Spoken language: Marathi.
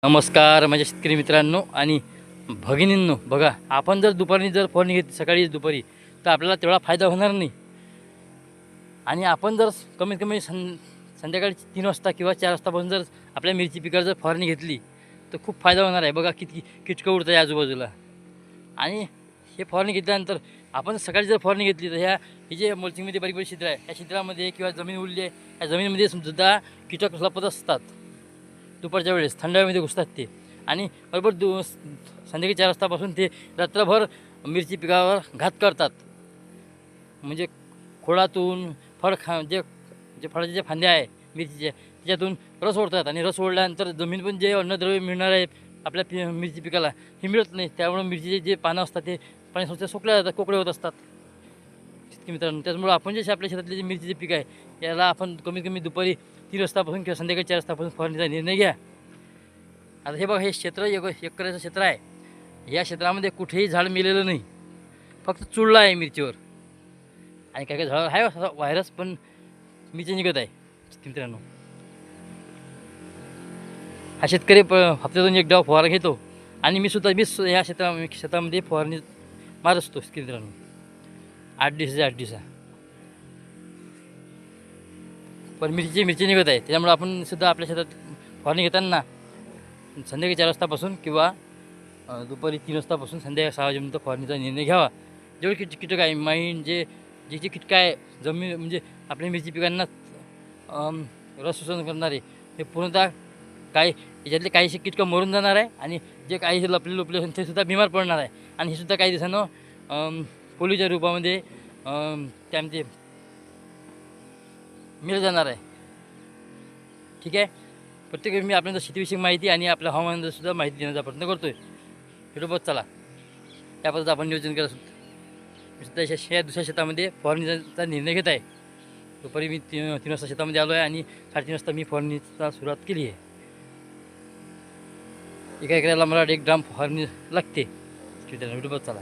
नमस्कार माझ्या शेतकरी मित्रांनो आणि भगिनींनो, बघा, आपण जर दुपारी फवारणी घेतली सकाळी दुपारी तर आपल्याला तेवढा फायदा होणार नाही. आणि आपण जर कमीत कमी संध्याकाळी 3 वाजता किंवा 4 वाजतापासून जर आपल्या मिरची पिकावर जर फवारणी घेतली तर खूप फायदा होणार आहे. बघा किती कीटकं उडत आहे आजूबाजूला. आणि हे फवारणी घेतल्यानंतर आपण सकाळी जर फवारणी घेतली तर हे जे मल्चिंगमध्ये बारीक बारीक छिद्र आहे, या छिद्रामध्ये किंवा जमीन उरली आहे, या जमिनीमध्ये सुद्धा कीटक लपत असतात. दुपारच्या वेळेस थंड हवेमध्ये घुसतात ते. आणि बरोबर संध्याकाळी 4 वाजतापासून ते रात्रभर मिरची पिकावर घात करतात. म्हणजे खोडातून जे जे फळाचे जे फांद्या आहे मिरचीचे, त्याच्यातून रस ओढतात. आणि रस ओढल्यानंतर जमीन पण जे अन्नद्रव्य मिळणार आहे आपल्या मिरची पिकाला हे मिळत नाही. त्यामुळे मिरचीचे जे पानं असतात ते पाणी सुकल्या जातात, कोकडे होत असतात मित्रांनो. त्याच्यामुळे आपण जे आपल्या शेतातले जे मिरचीचे पीक आहे याला आपण कमीत कमी दुपारी 3 वाजतापासून किंवा संध्याकाळी 4 वाजतापासून फवारणीचा निर्णय घ्या. आता हे बघा, हे क्षेत्र एकराचं क्षेत्र आहे. या क्षेत्रामध्ये कुठेही झाड मेलेलं नाही, फक्त चुळला आहे मिरचीवर. आणि काही काही झाड आहे असा व्हायरस, पण मिरची निघत आहे मित्रांनो. हा शेतकरी हप्त्यातून एकदा फवारा घेतो. आणि मी या शेतामध्ये फवारणी मारत असतो मित्रांनो. 8 दिवसा पण मिरची निघत आहे. त्याच्यामुळे आपण सुद्धा आपल्या शेतात फवारणी घेताना संध्याकाळी 4 वाजतापासून किंवा दुपारी 3 वाजतापासून संध्याकाळी 6 वाजेपर्यंत फवारणीचा निर्णय घ्यावा. जेवढे कीटक आहे, जे कीटक आहे जमीन, म्हणजे आपल्या मिरची पिकांना रस शोषण करणारे, हे पूर्णतः याच्यातले काहीसे कीटकं मरून जाणार आहे. आणि जे काही लपले असेल ते सुद्धा बिमार पडणार आहे. आणि हे सुद्धा काही दिवसानं पोलीच्या रूपामध्ये त्यामध्ये मिळत जाणार आहे. ठीक आहे. प्रत्येक मी आपल्याला शेतीविषयक माहिती आणि आपल्या हवामानाची सुद्धा माहिती देण्याचा प्रयत्न करतो आहे. बरोबर, चला या पद्धतीचं आपण नियोजन करत असतो. मी सुद्धा दुसऱ्या शेतामध्ये फवारणीचा निर्णय घेत आहे. दुपारी मी 3 वाजता शेतामध्ये आलो आहे आणि 3:30 वाजता मी फवारणीचा सुरुवात केली आहे. एका एकराला मला 1 ड्राम फवारणी लागते. बरोबर, चला.